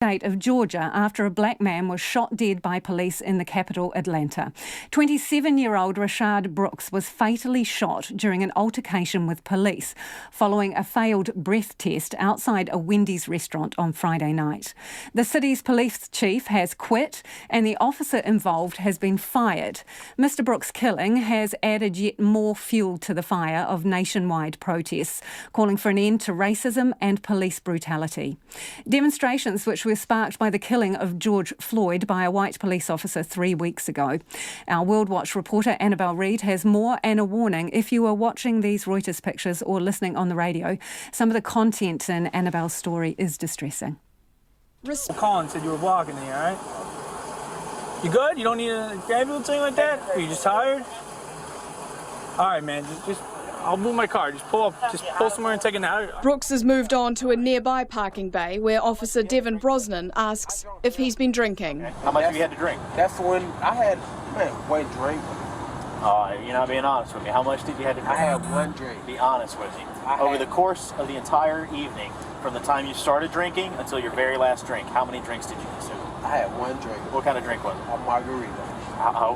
State of Georgia after a black man was shot dead by police in the capital, Atlanta. 27-year-old Rayshard Brooks was fatally shot during an altercation with police following a failed breath test outside a Wendy's restaurant on Friday night. The city's police chief has quit and the officer involved has been fired. Mr. Brooks' killing has added yet more fuel to the fire of nationwide protests, calling for an end to racism and police brutality. Demonstrations which were sparked by the killing of George Floyd by a white police officer 3 weeks ago. Our World Watch reporter Annabelle Reid has more and a warning. If you are watching these Reuters pictures or listening on the radio, some of the content in Annabelle's story is distressing. Colin said you were blocking me, all right? You good? You don't need a ambulance or anything like that? Are you just tired? All right, man, just I'll move my car. Just pull somewhere and take a nap. Brooks has moved on to a nearby parking bay where Officer Devin Brosnan asks if he's been drinking. How much have you had to drink? That's when I had one drink. You're not being honest with me. How much did you have to drink? I had one drink. Be honest with me. Over the course of the entire evening, from the time you started drinking until your very last drink, how many drinks did you consume? I had one drink. What kind of drink was it? A margarita.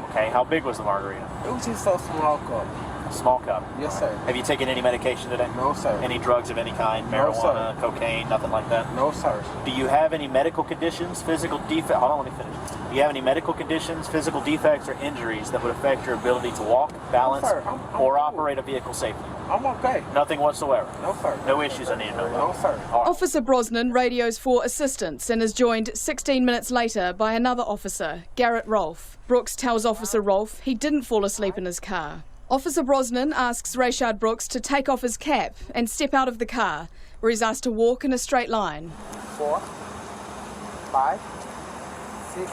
Okay, how big was the margarita? It was just a small cup. Small cup? Yes, sir. Have you taken any medication today? No, sir. Any drugs of any kind? No, Marijuana, sir. Cocaine, nothing like that? No, sir. Do you have any medical conditions, physical defects? Hold on, let me finish. Do you have any medical conditions, physical defects, or injuries that would affect your ability to walk, balance, or operate a vehicle safely? I'm okay. Nothing whatsoever? No, sir. No issues I need to know about? No, sir. Right. Officer Brosnan radios for assistance and is joined 16 minutes later by another officer, Garrett Rolfe. Brooks tells Officer Rolfe he didn't fall asleep in his car. Officer Brosnan asks Rayshard Brooks to take off his cap and step out of the car, where he's asked to walk in a straight line. 4, 5, 6,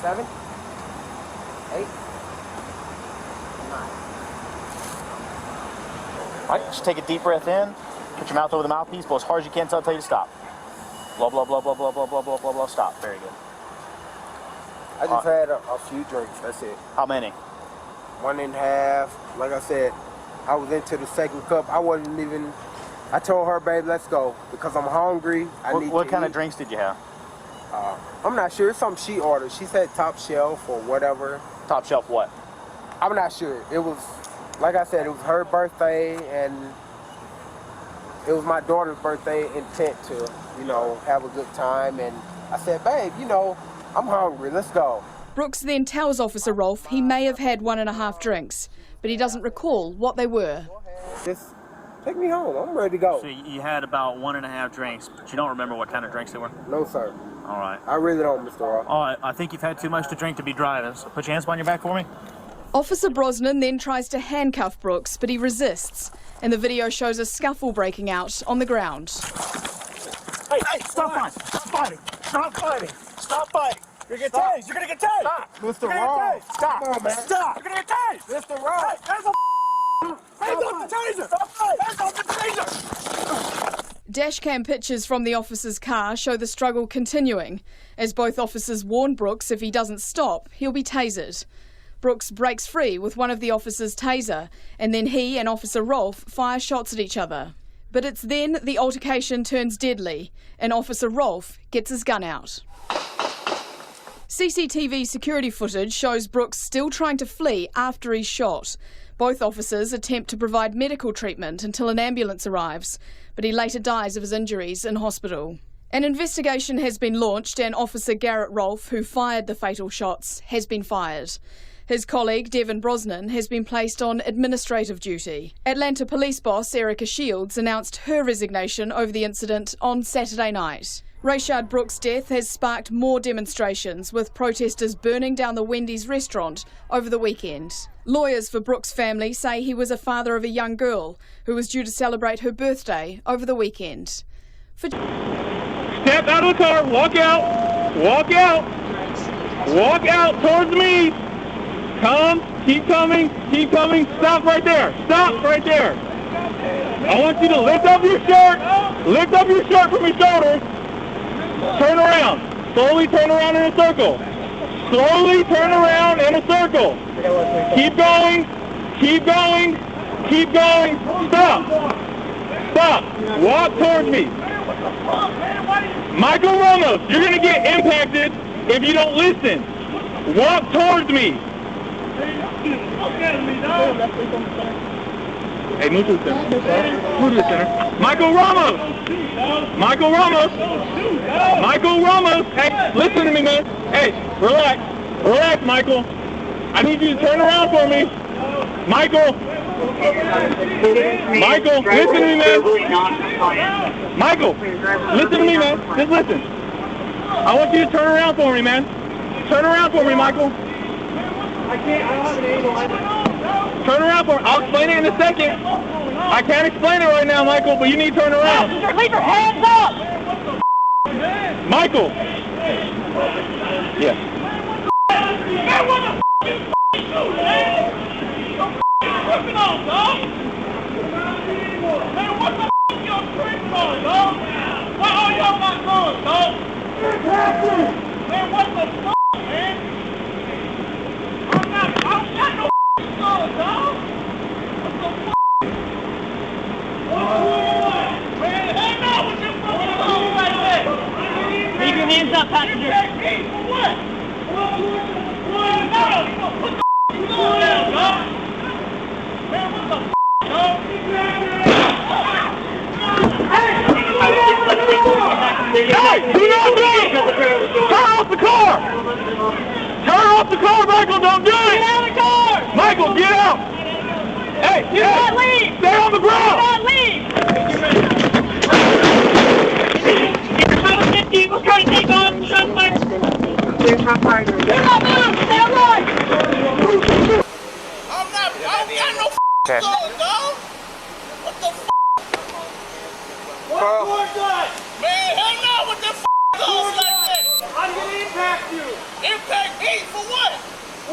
7, 8, 9. All right, just take a deep breath in, put your mouth over the mouthpiece, blow as hard as you can until I tell you to stop. Blow, blow, blow, blow, blow, blow, blow, blow, blow, blow, stop. Very good. I just had a few drinks, that's it. How many? 1.5. Like I said, I was into the second cup. I wasn't even, I told her, babe, let's go, because I'm hungry. What kind of drinks did you have? I'm not sure. It's something she ordered. She said top shelf or whatever. Top shelf what? I'm not sure. It was, like I said, it was her birthday, and it was my daughter's birthday, intent to, have a good time. And I said, babe, I'm hungry. Let's go. Brooks then tells Officer Rolfe he may have had 1.5 drinks, but he doesn't recall what they were. Just take me home. I'm ready to go. So you had about 1.5 drinks, but you don't remember what kind of drinks they were? No, sir. All right. I really don't, Mr. Ross. All right, I think you've had too much to drink to be driving, so put your hands behind your back for me. Officer Brosnan then tries to handcuff Brooks, but he resists, and the video shows a scuffle breaking out on the ground. Hey, stop fighting! Stop fighting! Stop fighting! Stop fighting! You're gonna get tased! You're gonna get tased! Stop! Mr. Ross! Stop! Come on, man. Stop! You're gonna get tased! Mr. Ross! Hey, hands off the taser! Stop fighting! Hands off the taser! Dashcam pictures from the officer's car show the struggle continuing, as both officers warn Brooks if he doesn't stop, he'll be tasered. Brooks breaks free with one of the officers' taser, and then he and Officer Rolfe fire shots at each other. But it's then the altercation turns deadly, and Officer Rolfe gets his gun out. CCTV security footage shows Brooks still trying to flee after he's shot. Both officers attempt to provide medical treatment until an ambulance arrives, but he later dies of his injuries in hospital. An investigation has been launched, and Officer Garrett Rolfe, who fired the fatal shots, has been fired. His colleague, Devin Brosnan, has been placed on administrative duty. Atlanta police boss Erica Shields announced her resignation over the incident on Saturday night. Rayshard Brooks' death has sparked more demonstrations, with protesters burning down the Wendy's restaurant over the weekend. Lawyers for Brooks' family say he was a father of a young girl who was due to celebrate her birthday over the weekend. Step out of the car, walk out, walk out, walk out towards me. Come, keep coming, stop right there, I want you to lift up your shirt from your shoulders, turn around, slowly turn around in a circle, keep going, stop, walk towards me, Michael Ramos, you're going to get impacted if you don't listen. Walk towards me. Hey, move to the center. Move to the center. Michael Ramos. Michael Ramos. Michael Ramos. Hey, listen to me, man. Hey, relax. Relax, Michael. I need you to turn around for me. Michael. Michael, listen to me, man. Michael, listen to me, man. Just listen. I want you to turn around for me, man. Turn around for me, Michael. I don't have an angle. Turn around for me. I'll explain it in a second. I can't explain it right now, Michael, but you need to turn around. Leave your hands up! Michael. Yes. Man, what the f*** you do, man? Tripping on, dog? Man, what the f*** y'all tripping on, dog? Why all y'all not going, dog? Man, what the f***, man? I don't got no f***ing gun, dog. What the f***? Man, hang on with your fucking gun like that. Leave your hands up, passenger. For what? No, put the f***ing gun down, dog. Man, what the f***, dog? Hey, do not move! Turn off the car! Turn off the car, Michael, don't do it! Get out of the car! Michael, get out! Hey, Do not leave! Stay on the Do ground! not leave! We're trying to take on the gunfight. Do not move! Stay alive! I don't got no f***ing gun, dog! What the f***? Man, hell no with the f***ing guns like that! I'm gonna impact you. Impact me for what?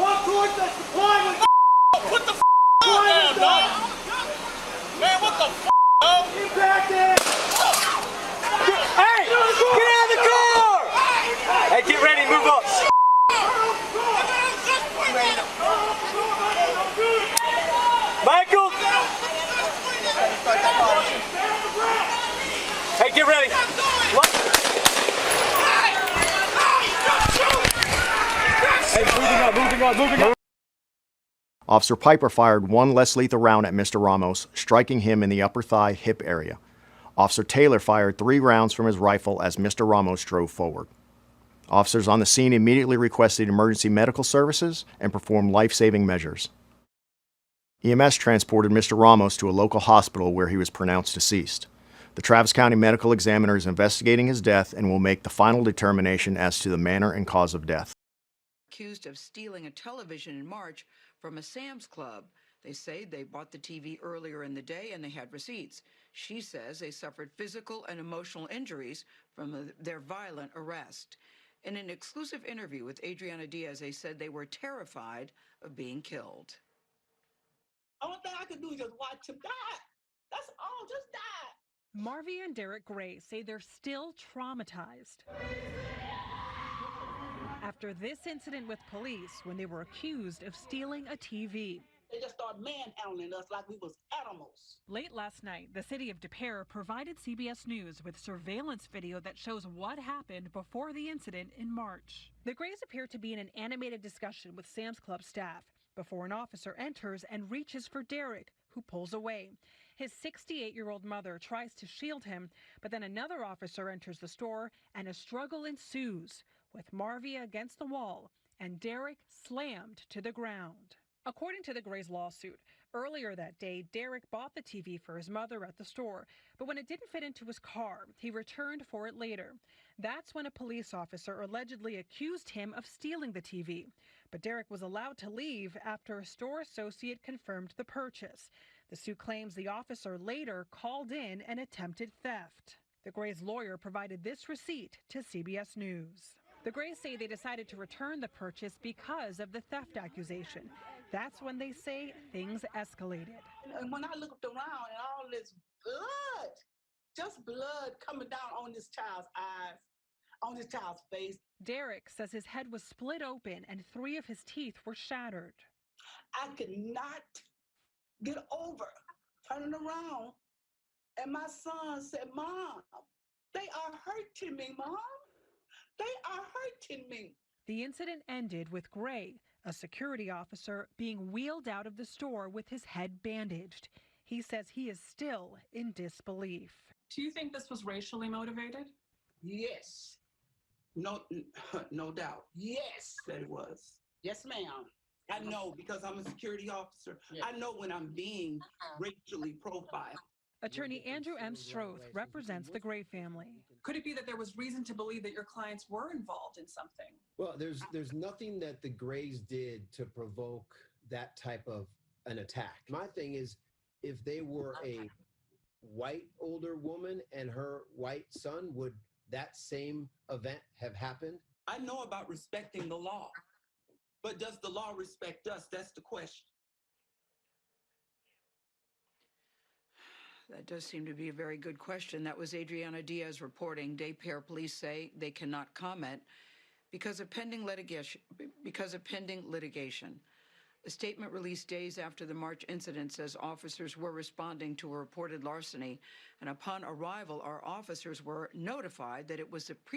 Walk towards the supply with Put the f***ing gun down, dog! Man, what the f***, dog? impacted. Hey, get out of the car! Hey, get ready, move up. Michael! Hey, get ready. Hey, moving up. Officer Piper fired one less lethal round at Mr. Ramos, striking him in the upper thigh hip area. Officer Taylor fired 3 rounds from his rifle as Mr. Ramos drove forward. Officers on the scene immediately requested emergency medical services and performed life-saving measures. EMS transported Mr. Ramos to a local hospital where he was pronounced deceased. The Travis County Medical Examiner is investigating his death and will make the final determination as to the manner and cause of death. Accused of stealing a television in March from a Sam's Club. They say they bought the TV earlier in the day and they had receipts. She says they suffered physical and emotional injuries from their violent arrest. In an exclusive interview with Adriana Diaz, they said they were terrified of being killed. Only thing I could do is just watch him die. That's all, just die. Marvia and Derek Gray say they're still traumatized after this incident with police when they were accused of stealing a TV. They just started manhandling us like we was animals. Late last night, the city of Des Peres provided CBS News with surveillance video that shows what happened before the incident in March. The Grays appear to be in an animated discussion with Sam's Club staff before an officer enters and reaches for Derek, who pulls away. His 68-year-old mother tries to shield him, but then another officer enters the store and a struggle ensues, with Marvia against the wall and Derek slammed to the ground. According to the Grays lawsuit, earlier that day, Derek bought the TV for his mother at the store, but when it didn't fit into his car, he returned for it later. That's when a police officer allegedly accused him of stealing the TV. But Derek was allowed to leave after a store associate confirmed the purchase. The suit claims the officer later called in an attempted theft. The Grays' lawyer provided this receipt to CBS News. The Grays say they decided to return the purchase because of the theft accusation. That's when they say things escalated. And when I looked around and all this blood, just blood coming down on this child's eyes, on this child's face. Derek says his head was split open and 3 of his teeth were shattered. I could not get over turning around. And my son said, "Mom, they are hurting me, Mom. They are hurting me. The incident ended with Gray, a security officer, being wheeled out of the store with his head bandaged. He says he is still in disbelief. Do you think this was racially motivated? Yes. No, no doubt. Yes, that it was. Yes, ma'am. I know because I'm a security officer. Yeah. I know when I'm being racially profiled. Attorney Andrew M. Stroth represents the Gray family. Could it be that there was reason to believe that your clients were involved in something? Well, there's nothing that the Grays did to provoke that type of an attack. My thing is, if they were a white older woman and her white son, would that same event have happened? I know about respecting the law, but does the law respect us? That's the question. That does seem to be a very good question. That was Adriana Diaz reporting. Day Pair police say they cannot comment because of pending litigation. A statement released days after the March incident says officers were responding to a reported larceny, and upon arrival, our officers were notified that it was a previous